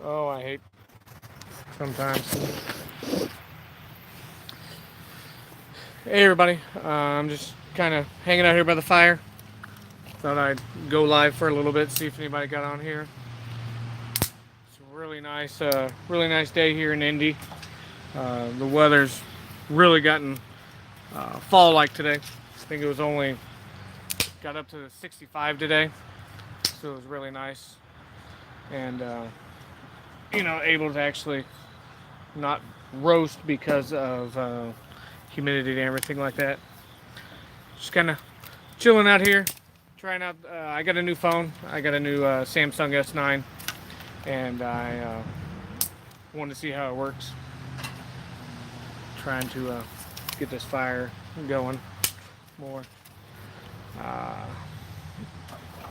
Oh, I hate sometimes. Hey, everybody. I'm just kind of hanging out here by the fire. Thought I'd go live for a little bit, see if anybody got on here. It's a really nice day here in Indy. The weather's really gotten fall-like today. I think it was only got up to 65 today, so it was really nice. And able to actually not roast because of humidity and everything like that. Just kind of chilling out here, trying out. I got a new phone. I got a new Samsung S9, and I wanted to see how it works. Trying to get this fire going more.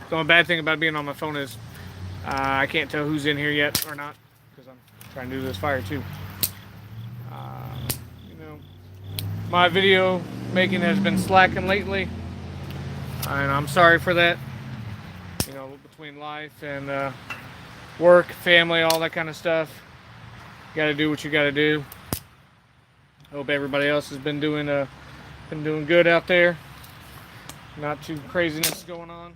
The only bad thing about being on my phone is I can't tell who's in here yet or not because I'm trying to do this fire too. You know, my video making has been slacking lately, and I'm sorry for that. You know, between life and work, family, all that kind of stuff, you got to do what you got to do. Hope everybody else has been doing good out there. Not too craziness going on.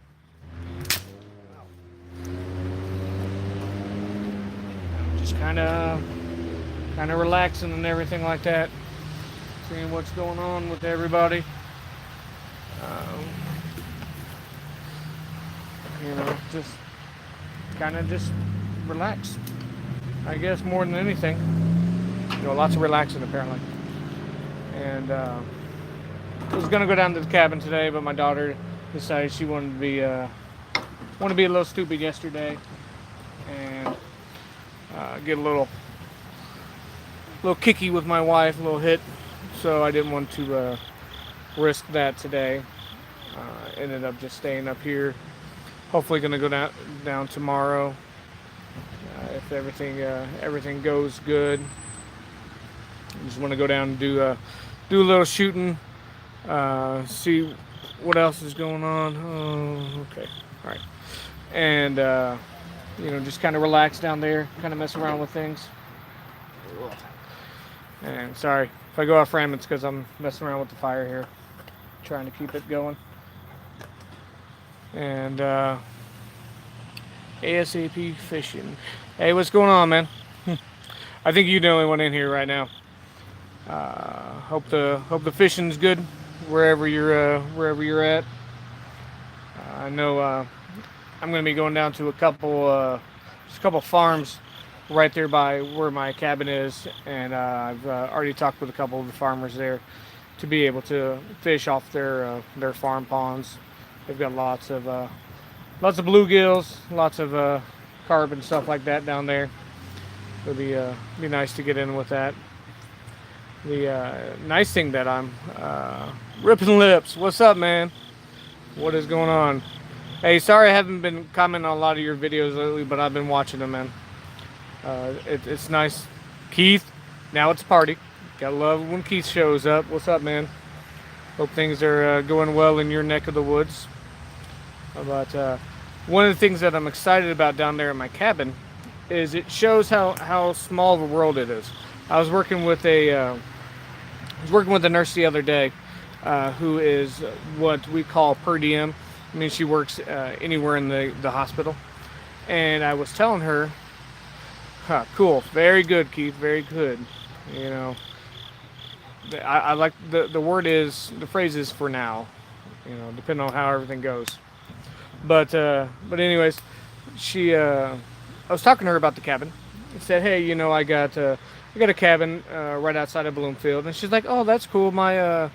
Just kind of relaxing and everything like that. Seeing what's going on with everybody. Just relax. I guess more than anything. Lots of relaxing apparently. And I was gonna go down to the cabin today, but my daughter decided she wanted to be a little stupid yesterday and get a little kicky with my wife, a little hit. So I didn't want to risk that today. Ended up just staying up here. Hopefully, gonna go down tomorrow if everything goes good. Just want to go down and do a little shooting. See what else is going on. Oh, okay, all right. And just kind of relax down there, kind of mess around with things. And sorry if I go off frame, it's because I'm messing around with the fire here, trying to keep it going. And ASAP fishing. Hey, what's going on, man? I think you're the only one in here right now. Hope the fishing's good wherever you're at. I know I'm going to be going down to a couple farms right there by where my cabin is, and I've already talked with a couple of the farmers there to be able to fish off their farm ponds. They've got lots of bluegills, lots of carp and stuff like that down there. It'll be nice to get in with that. The nice thing that I'm ripping lips. What's up, man? What is going on? Hey, sorry I haven't been commenting on a lot of your videos lately, but I've been watching them, man. It's nice. Keith, now it's a party. Gotta love when Keith shows up. What's up, man? Hope things are going well in your neck of the woods. But one of the things that I'm excited about down there in my cabin is it shows how small of a world it is. I was working with a nurse the other day who is what we call per diem. I mean, she works anywhere in the hospital. And I was telling her, cool, very good, Keith, very good. I like the phrase is for now, depending on how everything goes. But anyways, I was talking to her about the cabin. I said, hey, I got a cabin right outside of Bloomfield, and she's like, oh, that's cool. My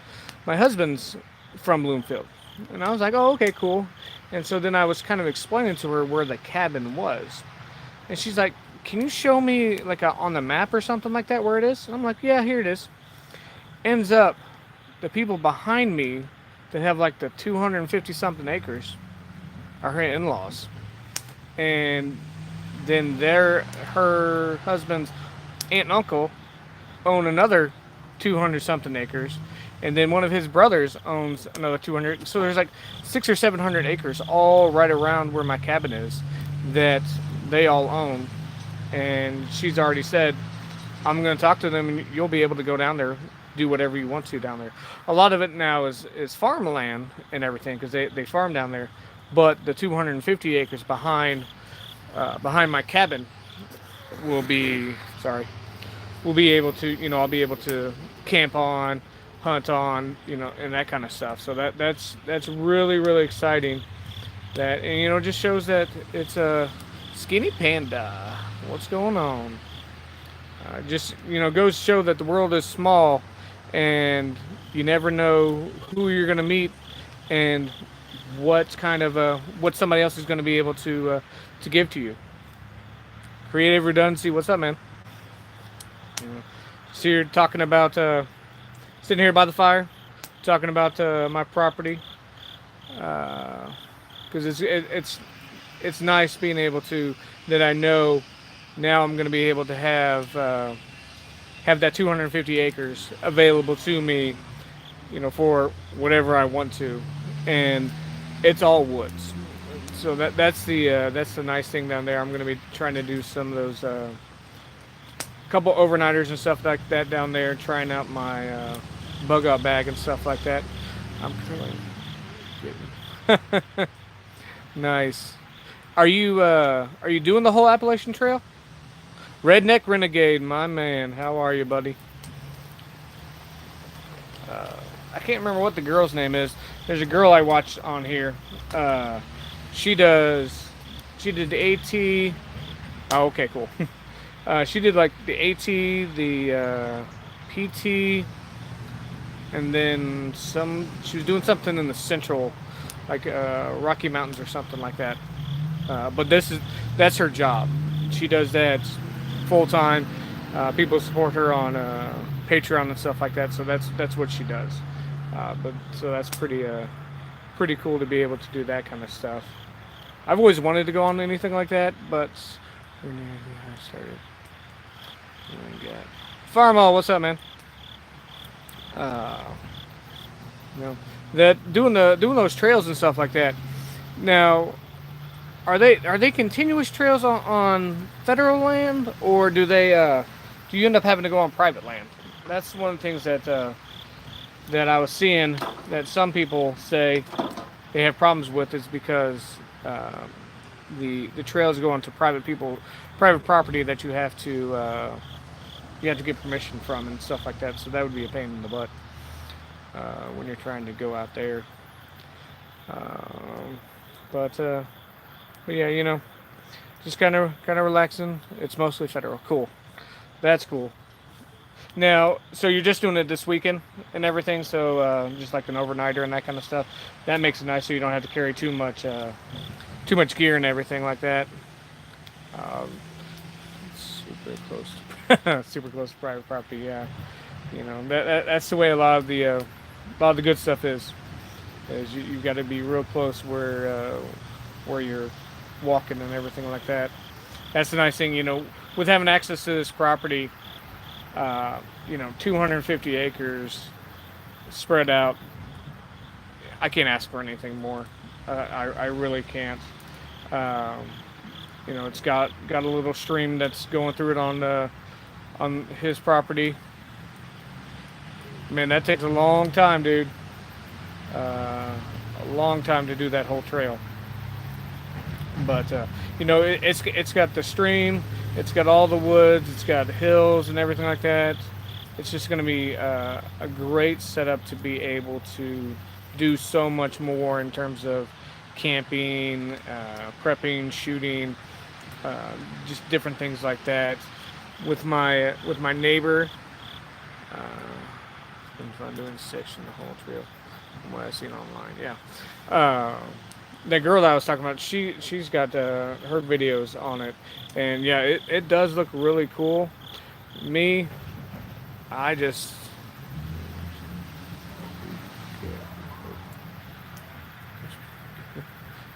husband's from Bloomfield, and I was like, oh, okay, cool. And so then I was kind of explaining to her where the cabin was, and she's like, can you show me like on the map or something like that where it is? And I'm like, yeah, here it is. Ends up, the people behind me that have like the 250 something acres are her in-laws, and then her husband's aunt and uncle own another 200 something acres, and then one of his brothers owns another 200. So there's like 600 or 700 acres all right around where my cabin is that they all own. and she's already said, I'm going to talk to them, and you'll be able to go down there, do whatever you want to down there. A lot of it now is farmland and everything because they farm down there, but the 250 acres behind my cabin will be sorry will be able to, I'll be able to camp on, hunt on, and that kind of stuff. So that's really really exciting. That, and just shows that it's a skinny panda. What's going on? Just goes to show that the world is small, and you never know who you're gonna meet, and what somebody else is gonna be able to give to you. Creative redundancy. What's up, man? So you're talking about sitting here by the fire, talking about my property, because it's nice being able to, that I know now I'm going to be able to have that 250 acres available to me, for whatever I want to, and it's all woods. So that's the nice thing down there. I'm going to be trying to do some of those couple overnighters and stuff like that down there, trying out my bug out bag and stuff like that. I'm currently getting nice. Are you doing the whole Appalachian Trail? Redneck Renegade, my man. How are you, buddy? I can't remember what the girl's name is. There's a girl I watched on here. She did the AT. Oh, okay, cool. She did like the AT, the PT, and then she was doing something in the central, like Rocky Mountains or something like that. But that's her job. She does that full time. People support her on Patreon and stuff like that. So that's what she does. But so that's pretty cool to be able to do that kind of stuff. I've always wanted to go on anything like that, but I started. Farmall, what's up, man? That doing those trails and stuff like that. Now, are they continuous trails on federal land, or do you end up having to go on private land? That's one of the things that I was seeing that some people say they have problems with, is because the trails go onto private property that you have to get permission from and stuff like that. So that would be a pain in the butt when you're trying to go out there. But yeah, just kind of relaxing. It's mostly federal. Cool. That's cool. Now, so you're just doing it this weekend and everything. So just like an overnighter and that kind of stuff. That makes it nice, so you don't have to carry too much gear and everything like that. Super close, super close to private property. Yeah, that's the way a lot of the good stuff is you've got to be real close where you're walking and everything like that. That's the nice thing, with having access to this property. 250 acres spread out. I can't ask for anything more. I really can't. It's got a little stream that's going through it on his property. Man, that takes a long time, dude. A long time to do that whole trail. But it's got the stream, it's got all the woods, it's got hills and everything like that. It's just going to be a great setup to be able to do so much more in terms of camping, prepping, shooting, just different things like that. With my neighbor, it's been fun doing section the whole trail from what I've seen online. Yeah. The girl that I was talking about, she's got her videos on it, and yeah, it does look really cool. Me, I just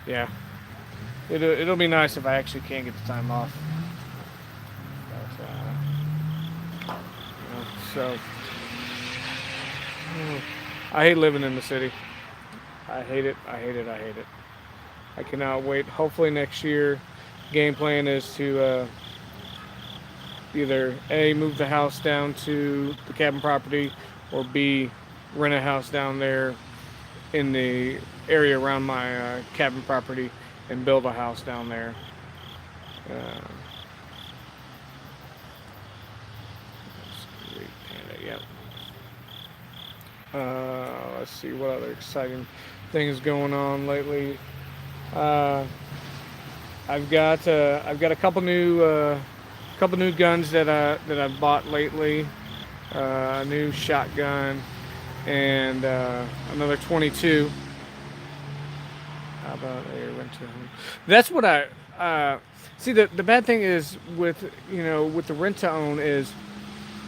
yeah, it'll be nice if I actually can get the time off. But, so I hate living in the city. I hate it. I cannot wait. Hopefully next year, game plan is to either A, move the house down to the cabin property, or B, rent a house down there in the area around my cabin property and build a house down there. Uh, Panda, yep. Let's see what other exciting things going on lately. Uh, I've got a couple new guns that I've bought lately. A new shotgun and another 22. How about a rental? That's what I see. The bad thing is with with the rent to own is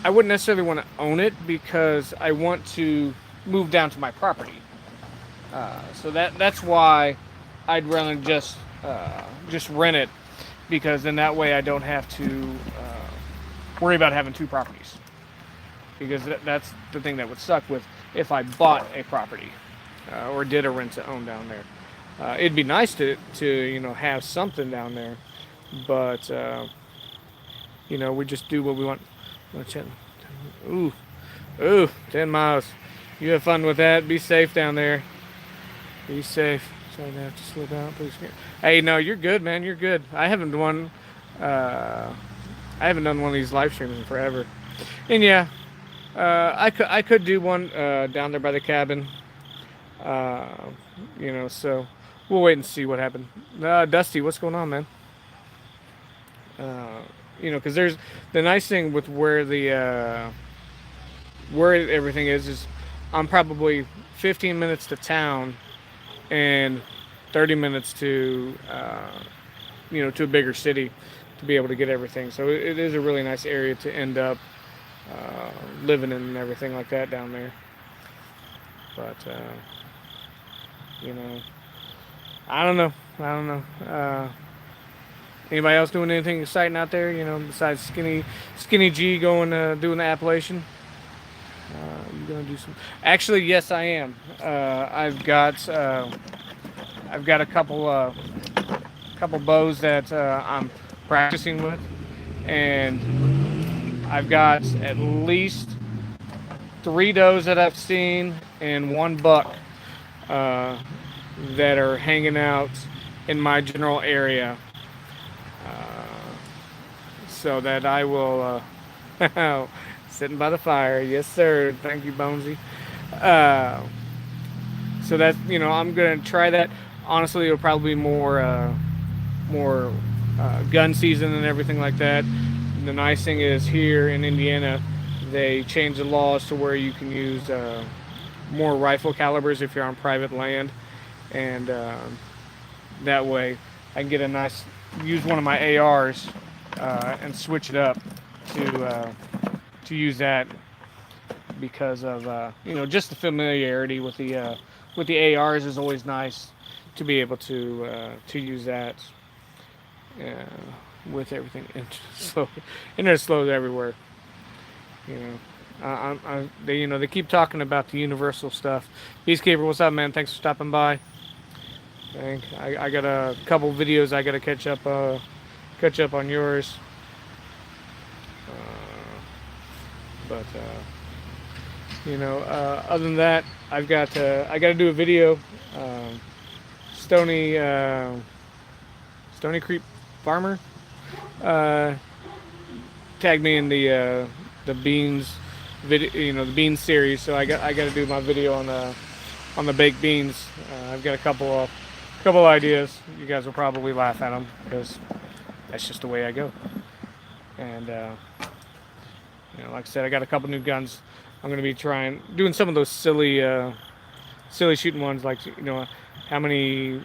I wouldn't necessarily want to own it because I want to move down to my property. So that's why I'd rather just rent it, because then that way I don't have to worry about having two properties. Because that's the thing that would suck with if I bought a property or did a rent to own down there. It'd be nice to have something down there, but we just do what we want. Ooh, 10 miles. You have fun with that. Be safe down there. Be safe. Sorry to have to slow down, please. Hey, no, you're good, man. You're good. I haven't done one of these live streams in forever. And yeah, I could do one down there by the cabin. So we'll wait and see what happened. Dusty, what's going on, man? Because there's the nice thing with where everything is I'm probably 15 minutes to town and 30 minutes to to a bigger city to be able to get everything. So it is a really nice area to end up living in and everything like that down there. But I don't know. Anybody else doing anything exciting out there? Besides Skinny G going doing the Appalachian. You gonna do some? Actually, yes, I am. I've got a couple bows that I'm practicing with, and I've got at least 3 does that I've seen and 1 buck that are hanging out in my general area. So that I will sitting by the fire. Yes, sir. Thank you, Bonesy. So that I'm gonna try that. Honestly, it'll probably be more gun season and everything like that. And the nice thing is here in Indiana, they changed the laws to where you can use more rifle calibers if you're on private land, and that way I can get use one of my ARs and switch it up to use that, because of just the familiarity with the ARs is always nice to be able to use that with everything. Internet slows everywhere. They keep talking about the universal stuff. Peacekeeper, what's up, man? Thanks for stopping by. I got a couple videos I got to catch up on yours. Other than that, I got to do a video. Stony Creek Farmer tagged me in the beans video, the beans series. So I got to do my video on the baked beans. I've got a couple ideas. You guys will probably laugh at them because that's just the way I go. And like I said, I got a couple new guns. I'm going to be doing some of those silly shooting ones, like how many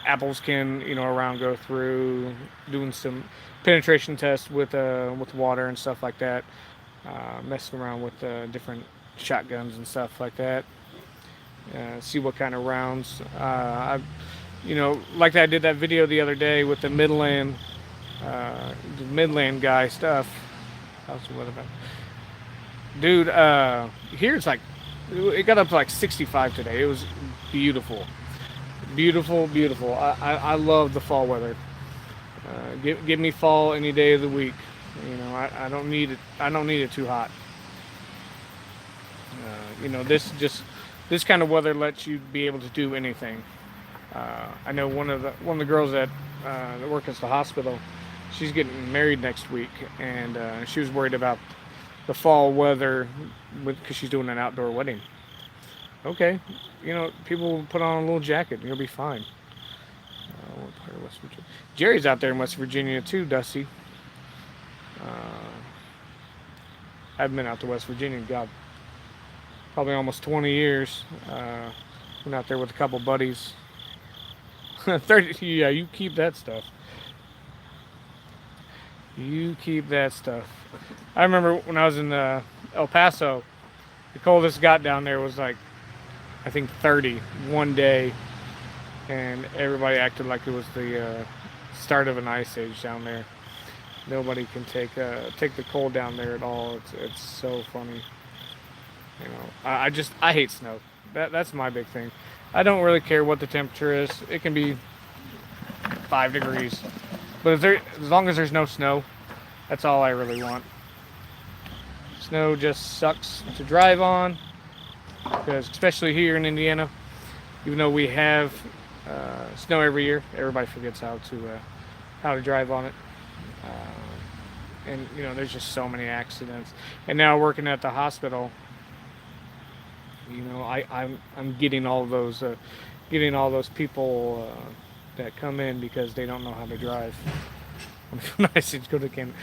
apples can a round go through, doing some penetration tests with water and stuff like that, messing around with different shotguns and stuff like that, see what kind of rounds. Like I did that video the other day with the Midland guy stuff. How's the weather back? Dude, here it got up to like 65 today. It was beautiful. I love the fall weather. Give me fall any day of the week. You know, I don't need it. I don't need it too hot. You know, this kind of weather lets you be able to do anything. I know one of the girls that work at the hospital. She's getting married next week, and she was worried about the fall weather because she's doing an outdoor wedding. Okay, you know, people will put on a little jacket, and you'll be fine. What part of West Virginia? Jerry's out there in West Virginia too, Dusty. Uh, I've been out to West Virginia, God, probably almost 20 years. Went out there with a couple buddies. 30, yeah, you keep that stuff. You keep that stuff. I remember when I was in El Paso, the coldest it got down there was like, I think 30 one day, and everybody acted like it was the start of an ice age down there. Nobody can take the cold down there at all. It's so funny. You know, I hate snow. That's my big thing. I don't really care what the temperature is. It can be 5 degrees, but as long as there's no snow, that's all I really want. Snow just sucks to drive on, because especially here in Indiana, even though we have snow every year, everybody forgets how to drive on it. And you know, there's just so many accidents. And now working at the hospital, you know, I'm getting all those people that come in because they don't know how to drive. Nice to go to Canada.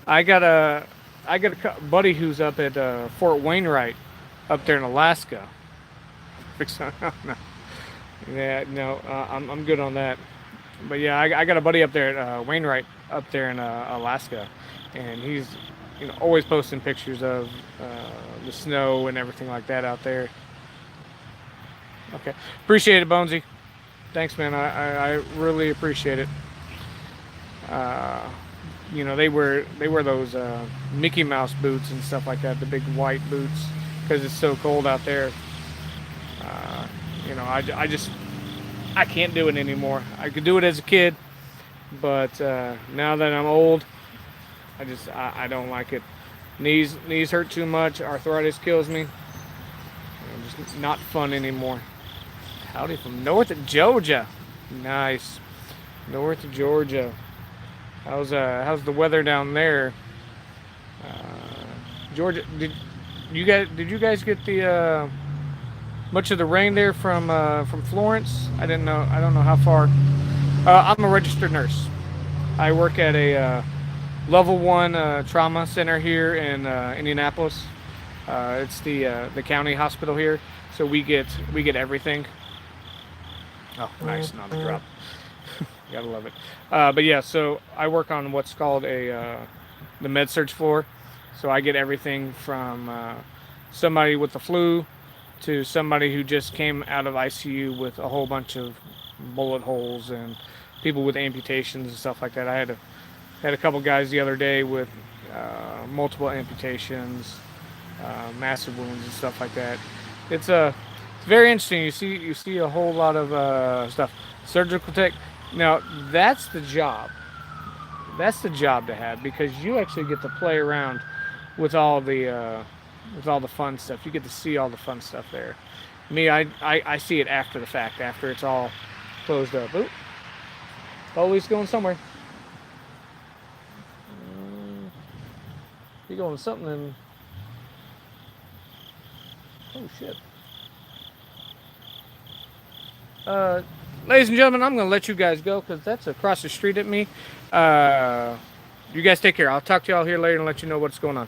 I got a buddy who's up at Fort Wainwright, up there in Alaska. No. Yeah, no, I'm good on that. But yeah, I got a buddy up there at Wainwright, up there in Alaska, and he's, you know, always posting pictures of the snow and everything like that out there. Okay, appreciate it, Bonesy. Thanks, man. I really appreciate it. Uh, you know, they wear those Mickey Mouse boots and stuff like that, the big white boots, because it's so cold out there. Uh, you know, I can't do it anymore. I could do it as a kid, but now that I'm old, I don't like it. Knees hurt too much. Arthritis kills me. Just not fun anymore. Howdy from north of Georgia. Nice. North of Georgia. How's the weather down there? Georgia, did you guys get the much of the rain there from Florence? I didn't know. I don't know how far. I'm a registered nurse. I work at a level 1 trauma center here in Indianapolis. It's the county hospital here, so we get everything. Oh, nice, not a drop. Gotta love it. But yeah, so I work on what's called the med surg floor. So I get everything from somebody with the flu to somebody who just came out of ICU with a whole bunch of bullet holes, and people with amputations and stuff like that. I had a couple guys the other day with multiple amputations, massive wounds and stuff like that. It's very interesting. You see a whole lot of stuff. Surgical tech. Now that's the job. That's the job to have, because you actually get to play around with all the fun stuff. You get to see all the fun stuff there. Me, I see it after the fact, after it's all closed up. Oop, always going somewhere. You going to something and oh shit. Ladies and gentlemen, I'm going to let you guys go because that's across the street at me. You guys take care. I'll talk to y'all here later and let you know what's going on.